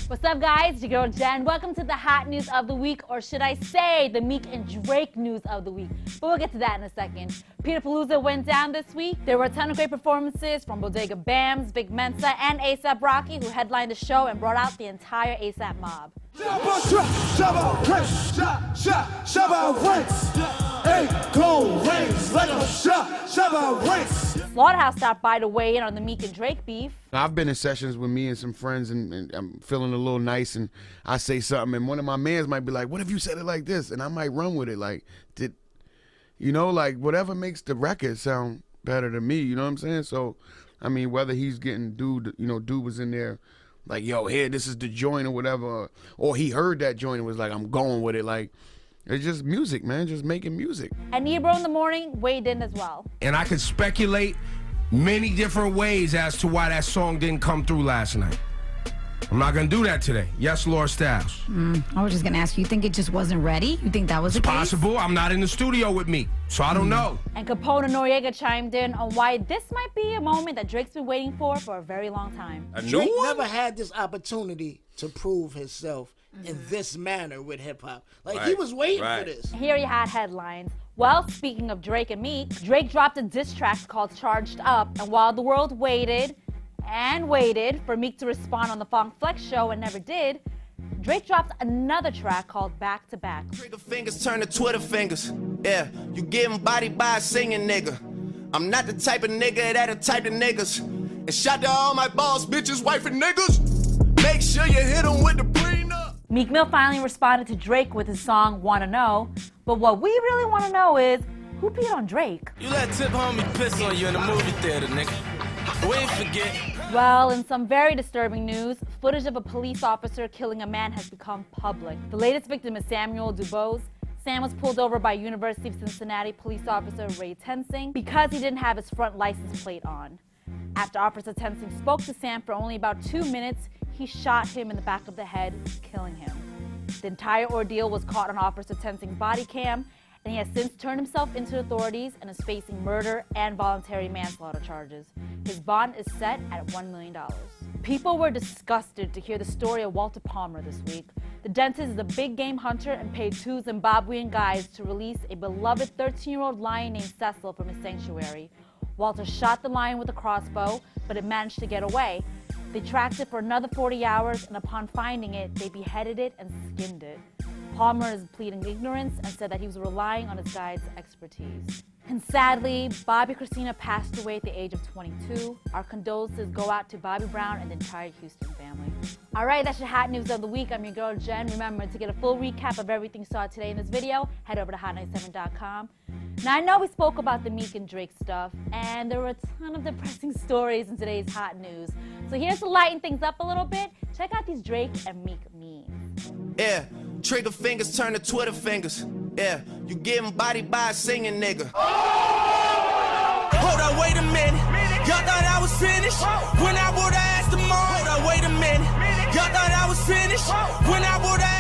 What's up, guys? It's your girl Jen. Welcome to the hot news of the week, or should I say the Meek and Drake news of the week. But we'll get to that in a second. Peter Palooza went down this week. There were a ton of great performances from Bodega Bams, Vic Mensa, and A$AP Rocky, who headlined the show and brought out the entire A$AP mob. Slaughterhouse stopped by to weigh in on the Meek and Drake beef. I've been in sessions with me and some friends, and I'm feeling a little nice, and I say something, and one of my mans might be like, "What if you said it like this?" And I might run with it, like, whatever makes the record sound better to me. You know what I'm saying? So, I mean, whether he's getting dude was in there, like, "Yo, here, this is the joint," or whatever, or he heard that joint and was like, "I'm going with it," like. It's just music, man, just making music. And Ebro in the morning weighed in as well. And I could speculate many different ways as to why that song didn't come through last night. I'm not gonna do that today. Yes, Laura Styles. I was just gonna ask you think it just wasn't ready? You think that was the case? Possible. I'm not in the studio with me, so I don't know. And Capone and Noriega chimed in on why this might be a moment that Drake's been waiting for a very long time. Drake never had this opportunity to prove himself in this manner with hip-hop. Like, he was waiting for this. Here you had headlines. Well, speaking of Drake and Meek, Drake dropped a diss track called Charged Up, and while the world waited and waited for Meek to respond on the Funk Flex show and never did, Drake dropped another track called Back to Back. Trigger fingers turn to Twitter fingers. Yeah, you getting bodied by a singing nigga. I'm not the type of nigga that'll type of niggas. And shout to all my boss bitches, wife and niggas. Make sure you hit them with the prenup. Meek Mill finally responded to Drake with his song Wanna Know, but what we really want to know is, who peed on Drake? You let Tip Homie piss on you in the movie theater, nigga. We ain't forget. Well, in some very disturbing news, footage of a police officer killing a man has become public. The latest victim is Samuel Dubose. Sam was pulled over by University of Cincinnati police officer Ray Tensing because he didn't have his front license plate on. After Officer Tensing spoke to Sam for only about 2 minutes, he shot him in the back of the head, killing him. The entire ordeal was caught on Officer Tensing's body cam, and he has since turned himself into authorities and is facing murder and voluntary manslaughter charges. His bond is set at $1 million. People were disgusted to hear the story of Walter Palmer this week. The dentist is a big game hunter and paid 2 Zimbabwean guys to release a beloved 13-year-old lion named Cecil from his sanctuary. Walter shot the lion with a crossbow, but it managed to get away. They tracked it for another 40 hours, and upon finding it, they beheaded it and skinned it. Palmer is pleading ignorance and said that he was relying on his guide's expertise. And sadly, Bobby Christina passed away at the age of 22. Our condolences go out to Bobby Brown and the entire Houston family. All right, that's your hot news of the week. I'm your girl, Jen. Remember, to get a full recap of everything you saw today in this video, head over to hot97.com. Now, I know we spoke about the Meek and Drake stuff, and there were a ton of depressing stories in today's hot news. So here's to lighten things up a little bit. Check out these Drake and Meek memes. Yeah, trigger fingers turn to Twitter fingers. Yeah, you getting bodied by a singing nigga. Hold on, wait a minute. Y'all thought I was finished when I would've asked them all. Hold on, wait a minute. Y'all thought I was finished when I would've